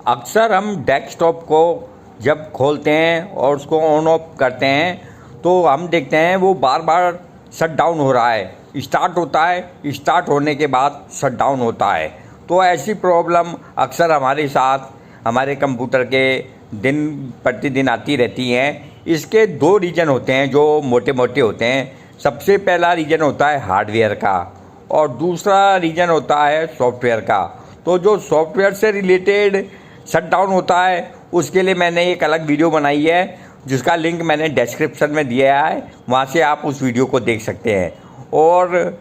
अक्सर हम डेस्कटॉप को जब खोलते हैं और उसको ऑन ऑफ करते हैं तो हम देखते हैं वो बार बार शट डाउन हो रहा है। स्टार्ट होता है, स्टार्ट होने के बाद शट डाउन होता है। तो ऐसी प्रॉब्लम अक्सर हमारे साथ हमारे कंप्यूटर के दिन प्रतिदिन आती रहती हैं। इसके दो रीज़न होते हैं जो मोटे मोटे होते हैं। सबसे पहला रीज़न होता है हार्डवेयर का और दूसरा रीज़न होता है सॉफ्टवेयर का। तो जो सॉफ्टवेयर से रिलेटेड शट डाउन होता है उसके लिए मैंने एक अलग वीडियो बनाई है जिसका लिंक मैंने डिस्क्रिप्शन में दिया है, वहाँ से आप उस वीडियो को देख सकते हैं। और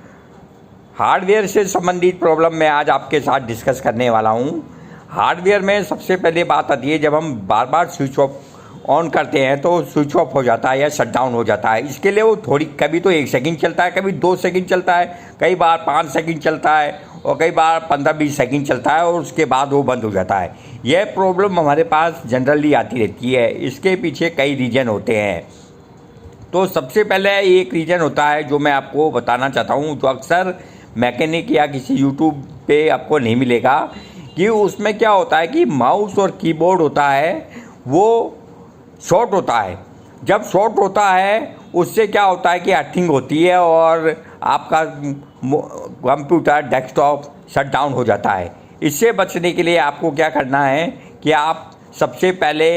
हार्डवेयर से संबंधित प्रॉब्लम मैं आज आपके साथ डिस्कस करने वाला हूँ। हार्डवेयर में सबसे पहले बात आती है, जब हम बार बार स्विच ऑफ ऑन करते हैं तो स्विच ऑफ हो जाता है या शट डाउन हो जाता है। इसके लिए वो थोड़ी कभी तो 1 सेकंड चलता है, कभी 2 सेकंड चलता है, कई बार 5 सेकंड चलता है और कई बार 15-20 सेकंड चलता है और उसके बाद वो बंद हो जाता है। यह प्रॉब्लम हमारे पास जनरली आती रहती है। इसके पीछे कई रीज़न होते हैं। तो सबसे पहले एक रीज़न होता है जो मैं आपको बताना चाहता हूँ, जो अक्सर मैकेनिक या किसी यूट्यूब पे आपको नहीं मिलेगा, कि उसमें क्या होता है कि माउस और कीबोर्ड होता है वो शॉर्ट होता है। जब शॉर्ट होता है उससे क्या होता है कि अर्थिंग होती है और आपका कंप्यूटर डेस्कटॉप शट डाउन हो जाता है। इससे बचने के लिए आपको क्या करना है कि आप सबसे पहले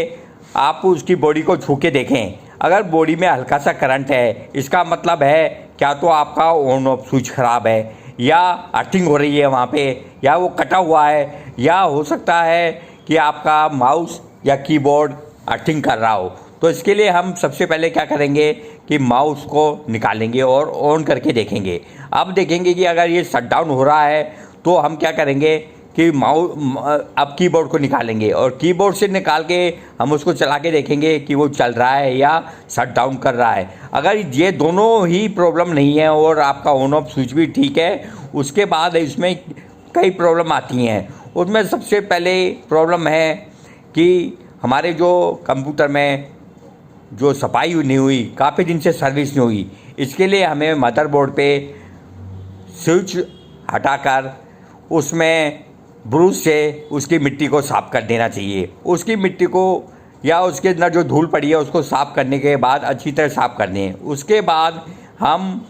आप उसकी बॉडी को छू के देखें। अगर बॉडी में हल्का सा करंट है, इसका मतलब है क्या तो आपका ऑन ऑफ स्विच ख़राब है या अर्थिंग हो रही है वहाँ पे, या वो कटा हुआ है, या हो सकता है कि आपका माउस या कीबोर्ड अर्थिंग कर रहा हो। तो इसके लिए हम सबसे पहले क्या करेंगे कि माउस को निकालेंगे और ऑन करके देखेंगे। अब देखेंगे कि अगर ये शट डाउन हो रहा है तो हम क्या करेंगे कि अब कीबोर्ड को निकालेंगे और कीबोर्ड से निकाल के हम उसको चला के देखेंगे कि वो चल रहा है या शट डाउन कर रहा है। अगर ये दोनों ही प्रॉब्लम नहीं है और आपका ऑन ऑफ स्विच भी ठीक है, उसके बाद इसमें कई प्रॉब्लम आती हैं। उसमें सबसे पहले प्रॉब्लम है कि हमारे जो कंप्यूटर में जो सफाई नहीं हुई, काफ़ी दिन से सर्विस नहीं हुई, इसके लिए हमें मदरबोर्ड पे स्विच हटाकर उसमें ब्रश से उसकी मिट्टी को साफ़ कर देना चाहिए। उसकी मिट्टी को या उसके अंदर जो धूल पड़ी है उसको साफ़ करने के बाद अच्छी तरह साफ़ कर दें। उसके बाद हम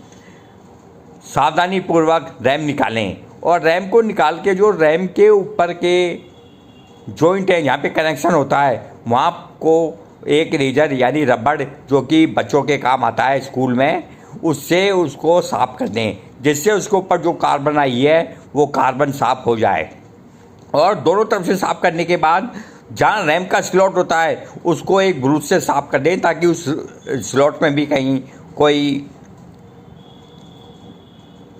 सावधानीपूर्वक रैम निकालें और रैम को निकाल के जो रैम के ऊपर के जॉइंट है, यहाँ पे कनेक्शन होता है, वहाँ को एक रेजर यानी रबड़ जो कि बच्चों के काम आता है स्कूल में, उससे उसको साफ़ कर दें, जिससे उसके ऊपर जो कार्बन आई है वो कार्बन साफ़ हो जाए। और दोनों तरफ से साफ़ करने के बाद जहाँ रैम का स्लॉट होता है उसको एक ब्रश से साफ़ कर दें ताकि उस स्लॉट में भी कहीं कोई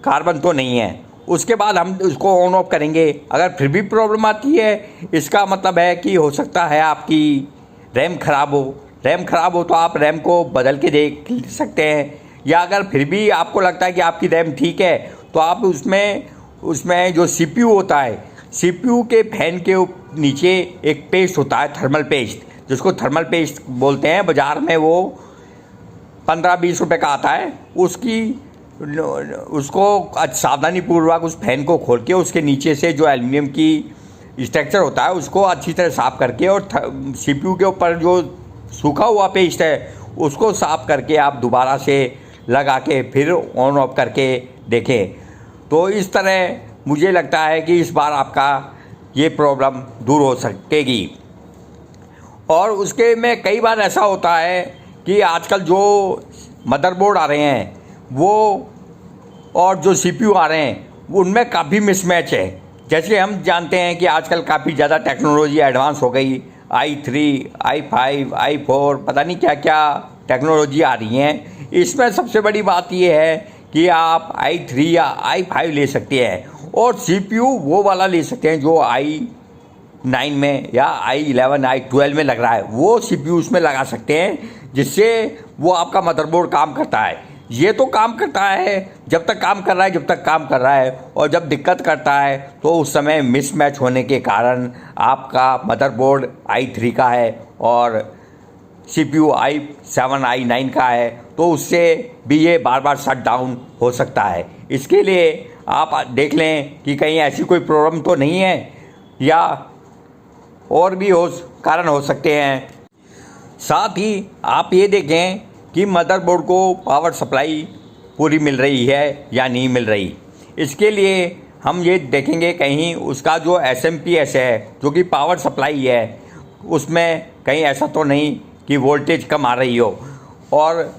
कार्बन तो नहीं है। उसके बाद हम उसको ऑन ऑफ करेंगे। अगर फिर भी प्रॉब्लम आती है, इसका मतलब है कि हो सकता है आपकी रैम ख़राब हो। रैम ख़राब हो तो आप रैम को बदल के देख सकते हैं, या अगर फिर भी आपको लगता है कि आपकी रैम ठीक है तो आप उसमें जो CPU होता है, CPU के फैन के नीचे एक पेस्ट होता है, थर्मल पेस्ट, जिसको थर्मल पेस्ट बोलते हैं। बाज़ार में वो 15-20 रुपये का आता है। उसको सावधानीपूर्वक उस फैन को खोल के उसके नीचे से जो एल्युमिनियम की स्ट्रक्चर होता है उसको अच्छी तरह साफ़ करके और CPU के ऊपर जो सूखा हुआ पेस्ट है उसको साफ़ करके आप दोबारा से लगा के फिर ऑन ऑफ करके देखें। तो इस तरह मुझे लगता है कि इस बार आपका ये प्रॉब्लम दूर हो सकेगी। और उसके में कई बार ऐसा होता है कि आजकल जो मदरबोर्ड आ रहे हैं वो और जो CPU आ रहे हैं उनमें काफ़ी मिसमैच है। जैसे हम जानते हैं कि आजकल काफ़ी ज़्यादा टेक्नोलॉजी एडवांस हो गई, i3, i5, i4, पता नहीं क्या क्या टेक्नोलॉजी आ रही हैं। इसमें सबसे बड़ी बात ये है कि आप i3 या i5 ले सकते हैं और CPU वो वाला ले सकते हैं जो i9 में या i11, i12 में लग रहा है, वो CPU उसमें लगा सकते हैं, जिससे वो आपका मदरबोर्ड काम करता है। ये तो काम करता है जब तक काम कर रहा है, जब तक काम कर रहा है, और जब दिक्कत करता है तो उस समय मिसमैच होने के कारण आपका मदरबोर्ड i3 का है और CPU i7, i9 का है, तो उससे भी ये बार बार शट डाउन हो सकता है। इसके लिए आप देख लें कि कहीं ऐसी कोई प्रॉब्लम तो नहीं है, या और भी कारण हो सकते हैं। साथ ही आप ये देखें कि मदरबोर्ड को पावर सप्लाई पूरी मिल रही है या नहीं मिल रही। इसके लिए हम ये देखेंगे कहीं उसका जो एसएमपीएस है, जो कि पावर सप्लाई है, उसमें कहीं ऐसा तो नहीं कि वोल्टेज कम आ रही हो, और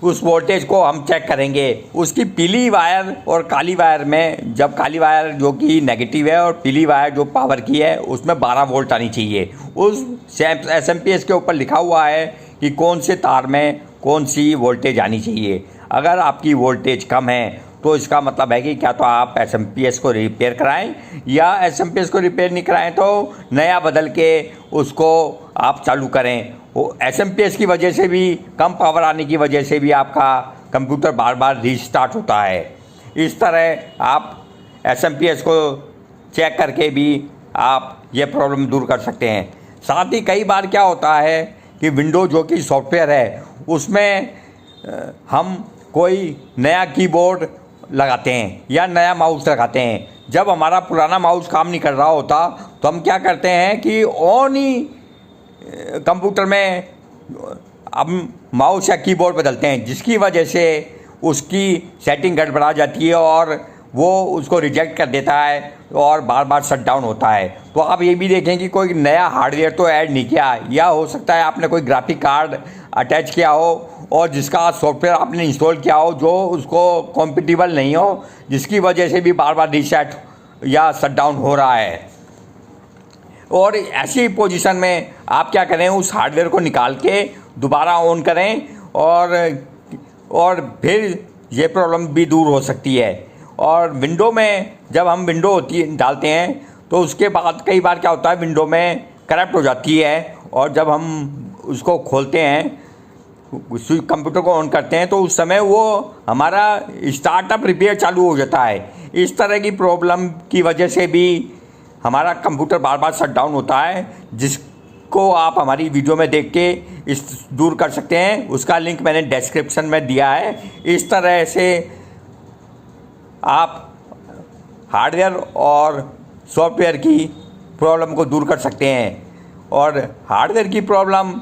उस वोल्टेज को हम चेक करेंगे। उसकी पीली वायर और काली वायर में, जब काली वायर जो कि नेगेटिव है और पीली वायर जो पावर की है, उसमें 12 वोल्ट आनी चाहिए। उस एसएमपीएस के ऊपर लिखा हुआ है कि कौन से तार में कौन सी वोल्टेज आनी चाहिए। अगर आपकी वोल्टेज कम है तो इसका मतलब है कि क्या तो आप एसएमपीएस को रिपेयर कराएं, या एसएमपीएस को रिपेयर नहीं कराएं तो नया बदल के उसको आप चालू करें। वो एसएमपीएस की वजह से भी, कम पावर आने की वजह से भी आपका कंप्यूटर बार बार रीस्टार्ट होता है। इस तरह आप एसएमपीएस को चेक करके भी आप ये प्रॉब्लम दूर कर सकते हैं। साथ ही कई बार क्या होता है कि विंडो जो कि सॉफ्टवेयर है, उसमें हम कोई नया कीबोर्ड लगाते हैं या नया माउस लगाते हैं। जब हमारा पुराना माउस काम नहीं कर रहा होता तो हम क्या करते हैं कि ऑन ही कंप्यूटर में हम माउस या कीबोर्ड बदलते हैं, जिसकी वजह से उसकी सेटिंग गड़बड़ा जाती है और वो उसको रिजेक्ट कर देता है और बार बार शट डाउन होता है। तो आप ये भी देखें कि कोई नया हार्डवेयर तो ऐड नहीं किया, या हो सकता है आपने कोई ग्राफिक कार्ड अटैच किया हो और जिसका सॉफ्टवेयर आपने इंस्टॉल किया हो जो उसको कॉम्पिटिबल नहीं हो, जिसकी वजह से भी बार बार रीसेट या शट डाउन हो रहा है। और ऐसी पोजीशन में आप क्या करें, उस हार्डवेयर को निकाल के दोबारा ऑन करें और फिर ये प्रॉब्लम भी दूर हो सकती है। और विंडो में जब हम विंडो डालते हैं तो उसके बाद कई बार क्या होता है, विंडो में करप्ट हो जाती है, और जब हम उसको खोलते हैं, कंप्यूटर को ऑन करते हैं, तो उस समय वो हमारा स्टार्टअप रिपेयर चालू हो जाता है। इस तरह की प्रॉब्लम की वजह से भी हमारा कंप्यूटर बार बार शट डाउन होता है, जिसको आप हमारी वीडियो में देख के इस दूर कर सकते हैं। उसका लिंक मैंने डिस्क्रिप्शन में दिया है। इस तरह से आप हार्डवेयर और सॉफ्टवेयर की प्रॉब्लम को दूर कर सकते हैं। और हार्डवेयर की प्रॉब्लम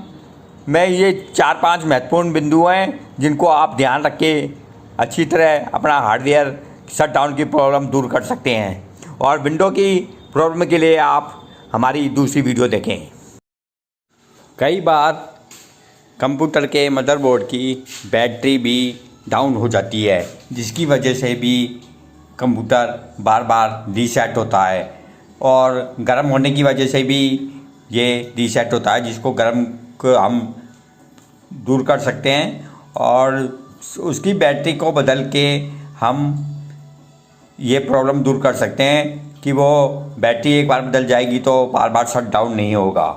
में ये 4-5 महत्वपूर्ण बिंदु हैं जिनको आप ध्यान रख के अच्छी तरह अपना हार्डवेयर शट डाउन की प्रॉब्लम दूर कर सकते हैं। और विंडो की प्रॉब्लम के लिए आप हमारी दूसरी वीडियो देखें। कई बार कंप्यूटर के मदरबोर्ड की बैटरी भी डाउन हो जाती है, जिसकी वजह से भी कंप्यूटर बार बार रीसेट होता है, और गर्म होने की वजह से भी ये रीसेट होता है, जिसको गर्म को हम दूर कर सकते हैं। और उसकी बैटरी को बदल के हम ये प्रॉब्लम दूर कर सकते हैं कि वो बैटरी एक बार बदल जाएगी तो बार बार शट डाउन नहीं होगा।